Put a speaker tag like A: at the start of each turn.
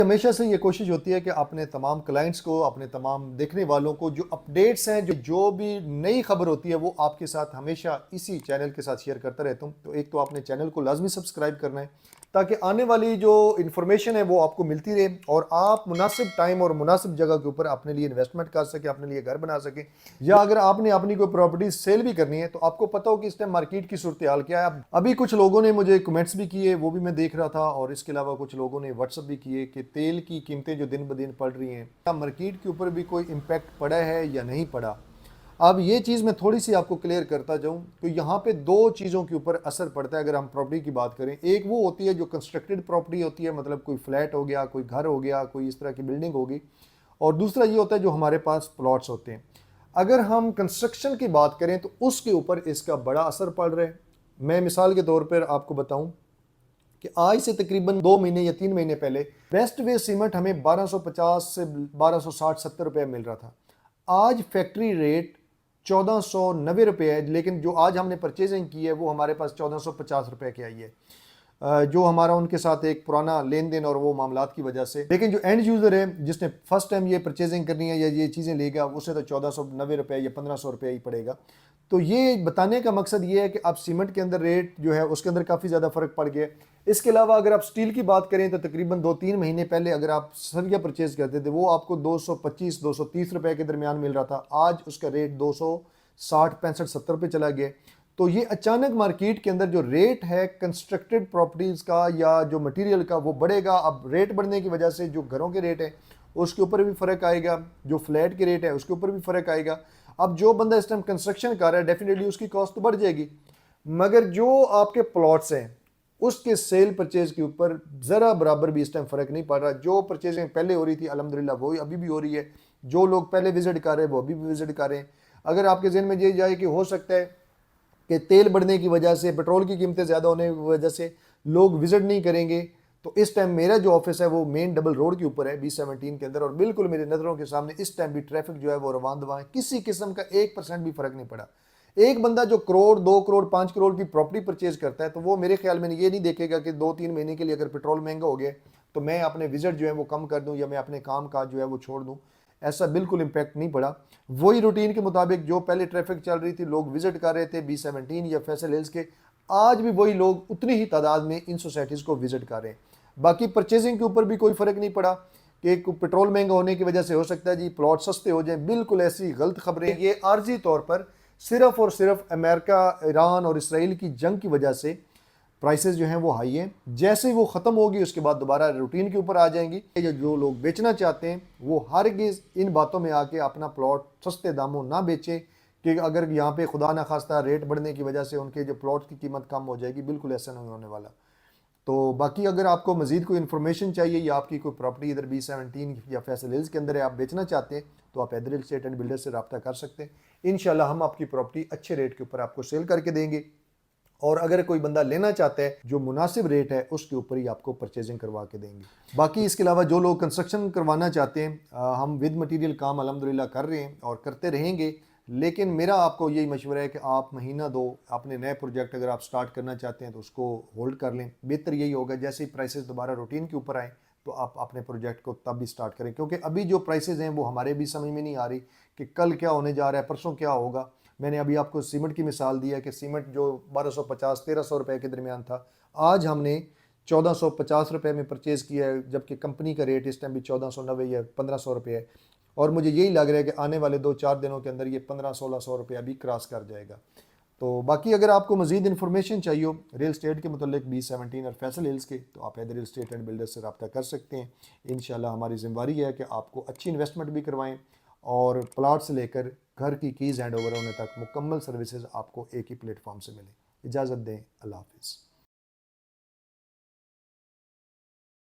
A: हमेशा से ये कोशिश होती है कि अपने तमाम क्लाइंट्स को, अपने तमाम देखने वालों को जो अपडेट्स हैं, जो भी नई खबर होती है, वो आपके साथ हमेशा इसी चैनल के साथ शेयर करता रहता हूँ। तो एक तो आपने चैनल को लाजमी सब्सक्राइब करना है ताकि आने वाली जो इन्फॉर्मेशन है वो आपको मिलती रहे और आप मुनासिब टाइम और मुनासिब जगह के ऊपर अपने लिए इन्वेस्टमेंट कर सके, अपने लिए घर बना सके। या अगर आपने अपनी कोई प्रॉपर्टी सेल भी करनी है तो आपको पता हो कि इस टाइम मार्केट की सूरत हाल क्या है। अभी कुछ लोगों ने मुझे कमेंट्स भी किए, वो भी मैं देख रहा था, और इसके अलावा कुछ लोगों ने व्हाट्सअप भी किए कि तेल की कीमतें जो दिन ब दिन बढ़ रही हैं, क्या मार्केट के ऊपर भी कोई इम्पैक्ट पड़ा है या नहीं पड़ा। अब ये चीज़ मैं थोड़ी सी आपको क्लियर करता जाऊं तो यहाँ पे दो चीज़ों के ऊपर असर पड़ता है अगर हम प्रॉपर्टी की बात करें। एक वो होती है जो कंस्ट्रक्टेड प्रॉपर्टी होती है, मतलब कोई फ्लैट हो गया, कोई घर हो गया, कोई इस तरह की बिल्डिंग होगी। और दूसरा ये होता है जो हमारे पास प्लॉट्स होते हैं। अगर हम कंस्ट्रक्शन की बात करें तो उसके ऊपर इसका बड़ा असर पड़ रहा है। मैं मिसाल के तौर पर आपको बताऊं कि आज से तकरीबन 2 महीने या 3 महीने पहले वेस्ट वे सीमेंट हमें 1250 से 1260-70 रुपये मिल रहा था। आज फैक्ट्री रेट 1490 रुपये है, लेकिन जो आज हमने परचेजिंग की है वो हमारे पास 1450 रुपये की आई है। जो हमारा उनके साथ एक पुराना लेन देन और वो मामलात की वजह से, लेकिन जो एंड यूज़र है जिसने फर्स्ट टाइम ये परचेजिंग करनी है या ये चीज़ें लेगा, उसे तो 1490 रुपये या 1500 रुपये ही पड़ेगा। तो ये बताने का मकसद ये है कि अब सीमेंट के अंदर रेट जो है उसके अंदर काफ़ी ज़्यादा फ़र्क पड़ गया। इसके अलावा अगर आप स्टील की बात करें तो तकरीबन 2-3 महीने पहले अगर आप सरिया परचेज़ करते थे वो आपको 225-230 रुपये के दरमियान मिल रहा था। आज उसका रेट 260-65-70 रुपये चला गया। तो ये अचानक मार्केट के अंदर जो रेट है कंस्ट्रक्टेड प्रॉपर्टीज़ का या जो मटेरियल का वो बढ़ेगा। अब रेट बढ़ने की वजह से जो घरों के रेट है उसके ऊपर भी फ़र्क आएगा, जो फ्लैट के रेट है उसके ऊपर भी फ़र्क आएगा। अब जो बंदा इस टाइम कंस्ट्रक्शन कर रहा है डेफिनेटली उसकी कॉस्ट तो बढ़ जाएगी, मगर जो आपके प्लॉट्स हैं उसके सेल परचेज के ऊपर ज़रा बराबर भी इस टाइम फ़र्क नहीं पड़ रहा। जो परचेजिंग पहले हो रही थी अल्हम्दुलिल्लाह वो अभी भी हो रही है, जो लोग पहले विजिट कर रहे हैं वो अभी भी विजिट कर रहे हैं। अगर आपके जहन में ये जाए कि हो सकता है कि तेल बढ़ने की वजह से, पेट्रोल की कीमतें ज़्यादा होने की वजह से लोग विजिट नहीं करेंगे, तो इस टाइम मेरा जो ऑफिस है वो मेन डबल रोड के ऊपर है B17 के अंदर, और बिल्कुल मेरी नज़रों के सामने इस टाइम भी ट्रैफिक जो है वो रवान दवा है। किसी किस्म का 1% भी फ़र्क नहीं पड़ा। एक बंदा जो करोड़, 2 करोड़, 5 करोड़ की प्रॉपर्टी परचेज करता है तो वो मेरे ख्याल में ये नहीं देखेगा कि 2-3 महीने के लिए अगर पेट्रोल महंगा हो गया तो मैं अपने विजिट जो है वो कम कर दूं या मैं अपने काम काज जो है वो छोड़ दूं। ऐसा बिल्कुल इम्पैक्ट नहीं पड़ा। वही रूटीन के मुताबिक जो पहले ट्रैफिक चल रही थी, लोग विजिट कर रहे थे B17 या फैसल हिल्स के, आज भी वही लोग उतनी ही तादाद में इन सोसाइटीज़ को विजिट कर रहे हैं। बाकी परचेजिंग के ऊपर भी कोई फ़र्क नहीं पड़ा कि पेट्रोल महंगा होने की वजह से हो सकता है जी प्लॉट सस्ते हो जाएं। बिल्कुल ऐसी गलत खबरें, ये आर्जी तौर पर सिर्फ और सिर्फ अमेरिका, ईरान और इसराइल की जंग की वजह से प्राइसेस जो हैं वो हाई हैं। जैसे ही वो ख़त्म होगी उसके बाद दोबारा रूटीन के ऊपर आ जाएंगी। जो लोग बेचना चाहते हैं वो हरगिज़ इन बातों में आके अपना प्लॉट सस्ते दामों ना बेचें कि अगर यहाँ पे खुदा ना खास्ता रेट बढ़ने की वजह से उनके जो प्लॉट की कीमत कम हो जाएगी, बिल्कुल ऐसा नहीं होने वाला। तो बाकी अगर आपको मज़ीद कोई इन्फॉर्मेशन चाहिए या आपकी कोई प्रॉपर्टी इधर B17 या फैसल हिल्स के अंदर है, आप बेचना चाहते हैं, तो आप Haider real estate and builder से रब्ता कर सकते हैं। इंशाल्लाह हम आपकी प्रॉपर्टी अच्छे रेट के ऊपर आपको सेल करके देंगे, और अगर कोई बंदा लेना चाहता है जो मुनासिब रेट है उसके ऊपर ही आपको परचेजिंग करवा के देंगे। बाकी इसके अलावा जो लोग कंस्ट्रक्शन करवाना चाहते हैं, हम विद मटेरियल काम अल्हम्दुलिल्लाह कर रहे हैं और करते रहेंगे। लेकिन मेरा आपको यही मशवरा है कि आप महीना दो अपने नए प्रोजेक्ट अगर आप स्टार्ट करना चाहते हैं तो उसको होल्ड कर लें। बेहतर यही होगा जैसे ही प्राइसेस दोबारा रूटीन के ऊपर आए तो आप अपने प्रोजेक्ट को तब भी स्टार्ट करें, क्योंकि अभी जो प्राइसेस हैं वो हमारे भी समझ में नहीं आ रही कि कल क्या होने जा रहा है, परसों क्या होगा। मैंने अभी आपको सीमेंट की मिसाल दी है कि सीमेंट जो 1250-1300 रुपये के दरमियान था, आज हमने 1450 रुपये में परचेज़ किया है, जबकि कंपनी का रेट इस टाइम भी 1490 या 1500 रुपये है। और मुझे यही लग रहा है कि आने वाले 2-4 दिनों के अंदर ये 1500-1600 रुपये भी क्रॉस कर जाएगा। तो बाकी अगर आपको मज़ीद इन्फॉर्मेशन चाहिए हो रियल स्टेट के मतलब B17 और फैसल हिल्स के, तो आप Haider real state and builder से रब्ता कर सकते हैं। इंशाल्लाह हमारी ज़िम्मेदारी है कि आपको अच्छी इन्वेस्टमेंट भी करवाएं और प्लाट से लेकर घर की कीज़ हैंड ओवर होने तक मुकम्मल सर्विसेज आपको एक ही प्लेटफॉर्म से मिले। इजाज़त दें, अल्लाह हाफ़िज़।